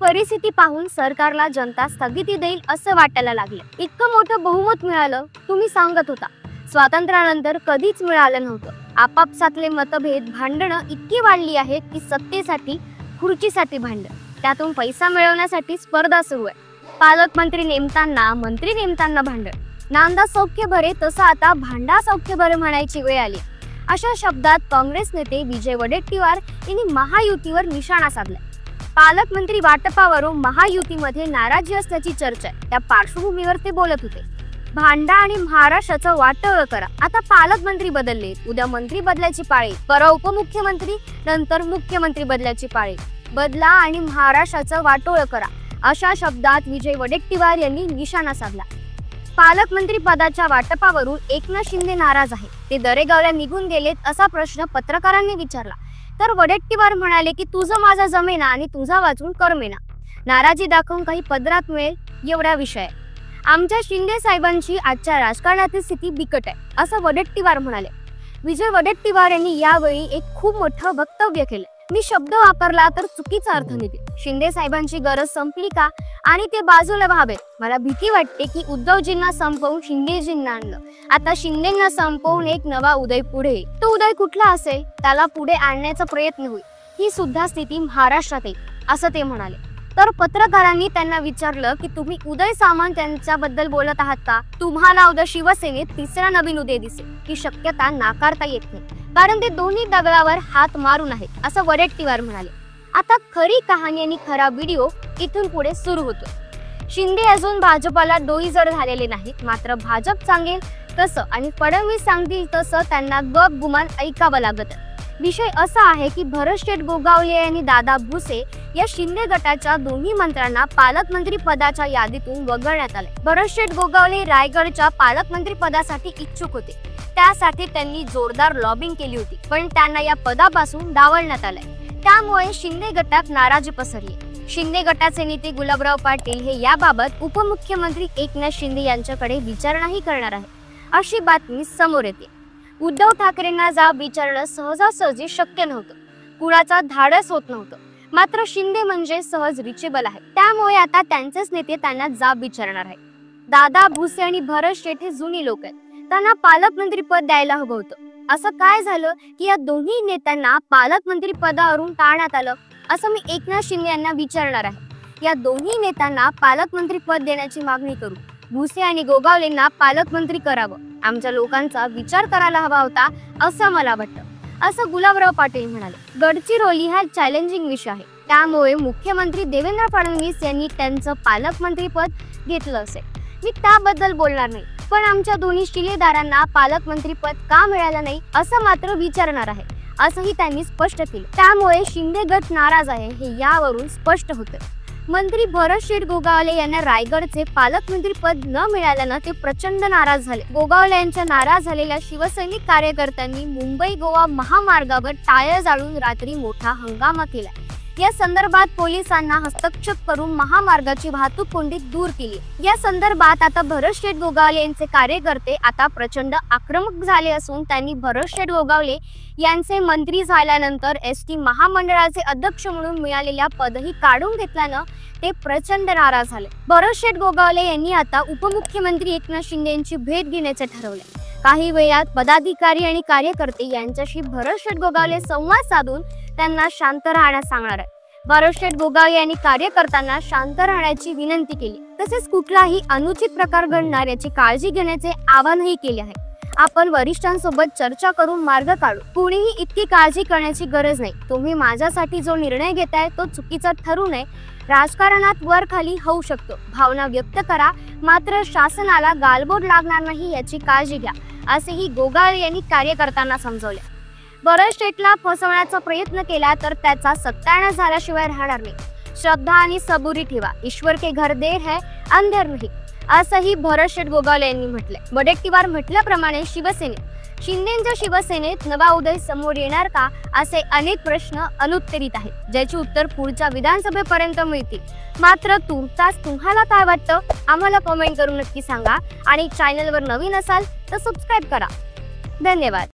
परिस्थिती पाहून सरकारला जनता स्थगिती देईल असं वाटायला लागलं। इतकं मोठं बहुमत मिळालं तुम्ही सांगत होता, स्वातंत्र्यानंतर कधीच मिळालं नव्हतं। आपापसातले मतभेद भांडणं इतकी वाढली आहेत की सत्तेसाठी खुर्चीसाठी भांडण, त्यातून पैसा मिळवण्यासाठी स्पर्धा सुरू आहे। पालकमंत्री नेमताना मंत्री नेमताना भांडण, नांदा सौख्य भरे तसं आता भांडा सौख्य भरे म्हणायची वेळ आली। अशा शब्दात काँग्रेस नेते विजय वडेट्टीवार यांनी महायुतीवर निशाणा साधलाय। पालकमंत्री वाटपावरून महायुतीमध्ये नाराजी असल्याची चर्चा आहे, त्या पार्श्वभूमीवर ते बोलत होते। भांडा आणि महाराष्ट्राचं वाटोळं करा। आता पालकमंत्री बदलले, उद्या मंत्री बदलायची पाळी, परवा उपमुख्यमंत्री, नंतर मुख्यमंत्री बदलायची पाळी। बदला आणि महाराष्ट्राचं वाटोळं करा अशा शब्दात विजय वडेट्टीवार यांनी निशाणा साधला। पालकमंत्री पदाच्या वाटपावरून एकनाथ शिंदे नाराज आहे, ते दरेगावला निघून गेलेत असा प्रश्न पत्रकारांनी विचारला तर वडेट्टीवार म्हणाले की तुझं माझा जमेना आणि तुझा वाचून करमेना, नाराजी दाखवून काही पदरात मिळेल एवढा विषय। आमच्या शिंदे साहेबांची आजच्या राजकारणातील स्थिती बिकट आहे असं वडेट्टीवार म्हणाले। विजय वडेट्टीवार यांनी यावेळी एक खूप मोठं वक्तव्य केलं। मी शब्द वापरला तर चुकीचा अर्थ निघेल। शिंदे साहेबांची गरज संपली का आणि ते बाजूला व्हावेत? मला भीती वाटते की उद्धवजींना संपवून शिंदेजींना आणलं, आता शिंदेंना संपवून एक नवा उदय पुढे, तो उदय कुठला असेल त्याला पुढे आणण्याचा प्रयत्न होईल। ही सुद्धा स्थिती महाराष्ट्रात आहे असं ते म्हणाले। तर पत्रकारांनी त्यांना विचारलं की तुम्ही उदय सामंत यांच्याबद्दल बोलत आहात का? तुम्हाला उद्या शिवसेनेत तिसरा नवीन उदय दिसेल ही शक्यता नाकारता येत नाही, कारण ते दोन्ही दगडावर हात मारून आहेत असं वडेट्टीवार म्हणाले। आता खरी कहाणी आणि खरा व्हिडिओ इथून पुढे सुरू होतो। शिंदे अजून भाजपाला डोईजड झालेले नाहीत, मात्र भाजप सांगेल तसं आणि फडणवीस सांगतील तसं त्यांना गप गुमान ऐकावं लागत। विषय असा आहे की भरतशेठ गोगावले आणि दादा भुसे या शिंदे गटाच्या दोन्ही मंत्र्यांना पालकमंत्री पदाच्या यादीतून वगळण्यात आले। भरतशेठ गोगावले रायगडच्या पालकमंत्री पदासाठी इच्छुक होते, त्यासाठी त्यांनी जोरदार लॉबिंग केली होती, पण त्यांना या पदापासून डावलण्यात आले। त्यामुळे शिंदे गटात नाराजी पसरली। शिंदे गटाचे नेते गुलाबराव पाटील हे याबाबत उपमुख्यमंत्री एकनाथ शिंदे यांच्याकडे विचारणाही करणार आहे अशी बातमी समोर येते। उद्धव ठाकरेंना जाब विचारणं सहजासहजी शक्य नव्हतं, कुणाचा धाडस होत नव्हतं, मात्र शिंदे म्हणजे सहज रिचेबल आहे, त्यामुळे आता त्यांचेच नेते त्यांना जाब विचारणार आहे। दादा भुसे आणि भरतशेठ हे जुनी लोक आहेत, त्यांना पालकमंत्री पद द्यायला हवं होतं। असं काय झालं की या दोन्ही नेत्यांना पालकमंत्री पदावरून टाळण्यात आलं असं मी एकनाथ शिंदे यांना विचारणार आहे। या दोन्ही नेत्यांना पालकमंत्री पद देण्याची मागणी करू, भुसे आणि गोगावलेंना पालकमंत्री करावं, आमच्या लोकांचा विचार करायला हवा होता असं मला वाटतं असं गुलाबराव पाटील म्हणाले। गडचिरोली हा चॅलेंजिंग विषय आहे, त्यामुळे मुख्यमंत्री देवेंद्र फडणवीस यांनी त्यांचं पालकमंत्री पद घेतलं असेल, मी त्याबद्दल बोलणार नाही, पण आमच्या दोन्ही शिलेदारांना पालकमंत्री पद का मिळालं नाही असं मात्र विचारणार आहे असंही त्यांनी स्पष्ट केलं। त्यामुळे शिंदे गट नाराज आहे हे यावरून स्पष्ट होतं। मंत्री भरतशेठ गोगावले यांना रायगडचे पालकमंत्री पद न मिळाल्यानं ते प्रचंड नाराज झाले। गोगावले यांच्या नाराज झालेल्या शिवसैनिक कार्यकर्त्यांनी मुंबई गोवा महामार्गावर टायर जाळून रात्री मोठा हंगामा केला। या संदर्भात पोलिसांना हस्तक्षेप करून महामार्गाची वाहतूक कोंडी दूर केली। या संदर्भात आता भरतशेठ गोगावले यांचे कार्यकर्ते आता प्रचंड आक्रमक झाले असून त्यांनी भरतशेठ गोगावले यांचे मंत्री झाल्यानंतर एसटी महामंडळाचे अध्यक्ष म्हणून मिळालेल्या पदही काढून घेतल्यानं ते प्रचंड नाराज झाले। भरतशेठ गोगावले यांनी आता उपमुख्यमंत्री एकनाथ शिंदे यांची भेट घेण्याचे ठरवले। काही वेळात पदाधिकारी आणि कार्यकर्ते यांच्याशी भरतशेठ गोगावले संवाद साधून त्यांना शांत राहण्यास सांगणार आहे। भरतशेठ गोगावले यांनी कार्यकर्त्यांना शांत राहण्याची विनंती केली, तसेच कुठलाही अनुचित प्रकार घडणार याची काळजी घेण्याचे आवाहनही केले आहे। आपण वरिष्ठांसोबत चर्चा करून मार्ग काढू, कुणीही इतकी काळजी करण्याची गरज नाही, तुम्ही माझ्यासाठी जो निर्णय घेताय तो चुकीचा ठरू नये, राजकारणात वर खाली होऊ शकतो, भावना व्यक्त करा, मात्र शासनाला गालबोट लागणार नाही याची काळजी घ्या असेही गोगावले यांनी कार्यकर्त्यांना समजवले। भरतशेठला फसवण्याचा प्रयत्न केला तर त्याचा सत्यानाश झाल्याशिवाय राहणार नाही, श्रद्धा आणि सबुरी ठेवा, ईश्वर के घर देर है अंधेर नहीं असंही भरतशेठ गोगावले यांनी म्हटले। वडेट्टीवार म्हटल्याप्रमाणे शिंदेच्या शिवसेनेत नवा उदय समोर येणार का असे अनेक प्रश्न अनुत्तरित आहेत, ज्याची उत्तर पुढच्या विधानसभेपर्यंत मिळतील। मात्र तुर्तास तुम्हाला काय वाटतं आम्हाला कमेंट करून नक्की सांगा आणि चॅनलवर नवीन असाल तर सबस्क्राइब करा। धन्यवाद।